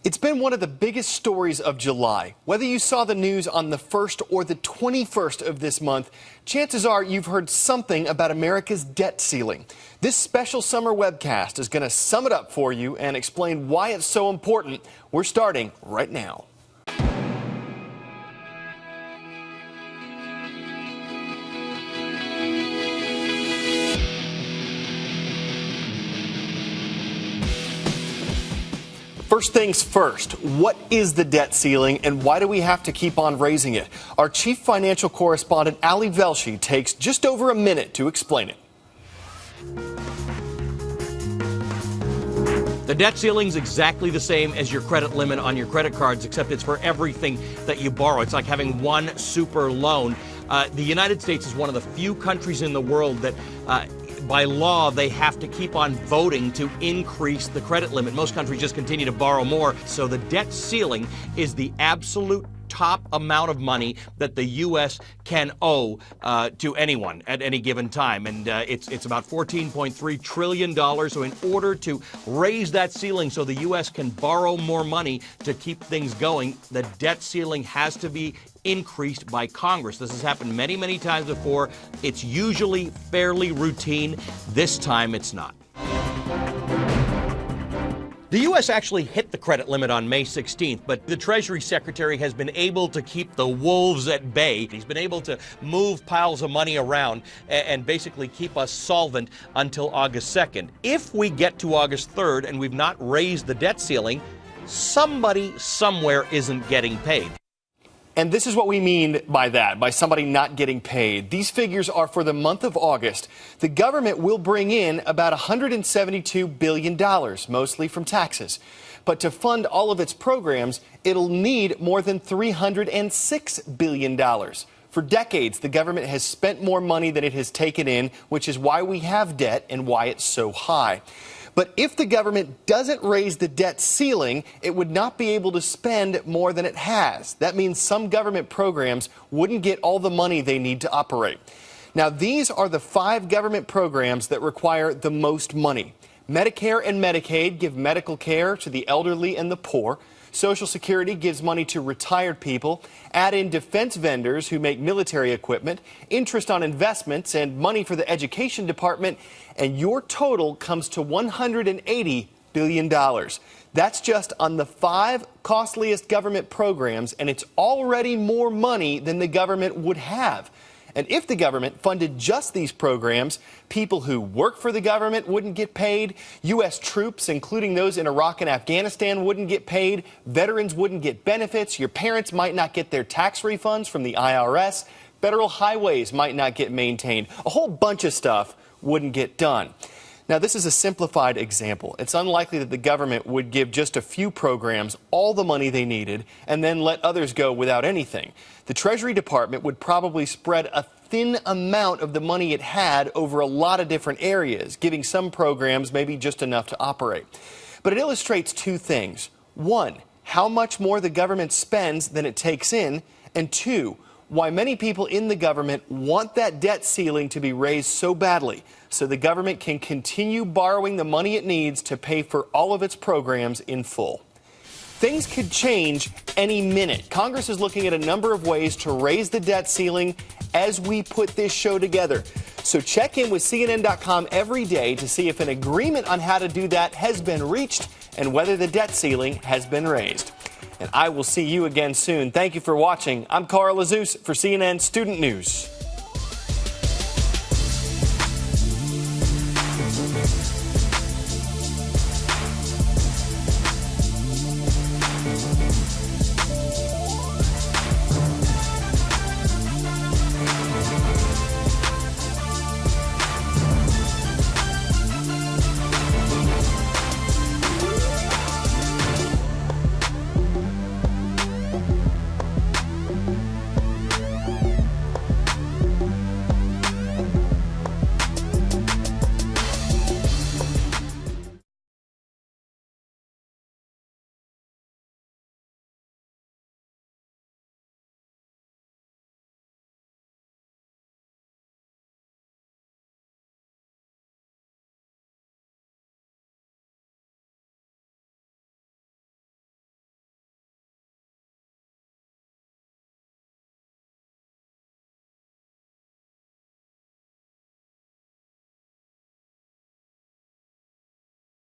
It's been one of the biggest stories of July. Whether you saw the news on the 1st or the 21st of this month, chances are you've heard something about America's debt ceiling. This special summer webcast is going to sum it up for you and explain why it's so important. We're starting right now. First things first, what is the debt ceiling and why do we have to keep on raising it? Our chief financial correspondent, Ali Velshi, takes just over a minute to explain it. The debt ceiling is exactly the same as your credit limit on your credit cards, except it's for everything that you borrow. It's like having one super loan. The United States is one of the few countries in the world that by law, they have to keep on voting to increase the credit limit. Most countries just continue to borrow more. So the debt ceiling is the absolute top amount of money that the U.S. can owe to anyone at any given time. And it's about $14.3 trillion. So in order to raise that ceiling so the U.S. can borrow more money to keep things going, the debt ceiling has to be increased by Congress. This has happened many, many times before. It's usually fairly routine. This time it's not. The U.S. actually hit the credit limit on May 16th, but the Treasury Secretary has been able to keep the wolves at bay. He's been able to move piles of money around and basically keep us solvent until August 2nd. If we get to August 3rd and we've not raised the debt ceiling, somebody somewhere isn't getting paid. And this is what we mean by that, by somebody not getting paid. These figures are for the month of August. The government will bring in about $172 billion, mostly from taxes. But to fund all of its programs, it'll need more than $306 billion. For decades, the government has spent more money than it has taken in, which is why we have debt and why it's so high. But if the government doesn't raise the debt ceiling, it would not be able to spend more than it has. That means some government programs wouldn't get all the money they need to operate. Now, these are the 5 government programs that require the most money. Medicare and Medicaid give medical care to the elderly and the poor. Social Security gives money to retired people. Add in defense vendors who make military equipment, interest on investments, and money for the education department, and your total comes to $180 billion. That's just on the 5 costliest government programs, and it's already more money than the government would have. And if the government funded just these programs, people who work for the government wouldn't get paid, U.S. troops, including those in Iraq and Afghanistan, wouldn't get paid, veterans wouldn't get benefits, your parents might not get their tax refunds from the IRS, federal highways might not get maintained, a whole bunch of stuff wouldn't get done. Now, this is a simplified example. It's unlikely that the government would give just a few programs all the money they needed and then let others go without anything. The Treasury Department would probably spread a thin amount of the money it had over a lot of different areas, giving some programs maybe just enough to operate. But it illustrates 2 things. 1, how much more the government spends than it takes in, and 2, why many people in the government want that debt ceiling to be raised so badly so the government can continue borrowing the money it needs to pay for all of its programs in full. Things could change any minute. Congress is looking at a number of ways to raise the debt ceiling as we put this show together. So check in with CNN.com every day to see if an agreement on how to do that has been reached and whether the debt ceiling has been raised. And I will see you again soon. Thank you for watching. I'm Carl Azuz for CNN Student News.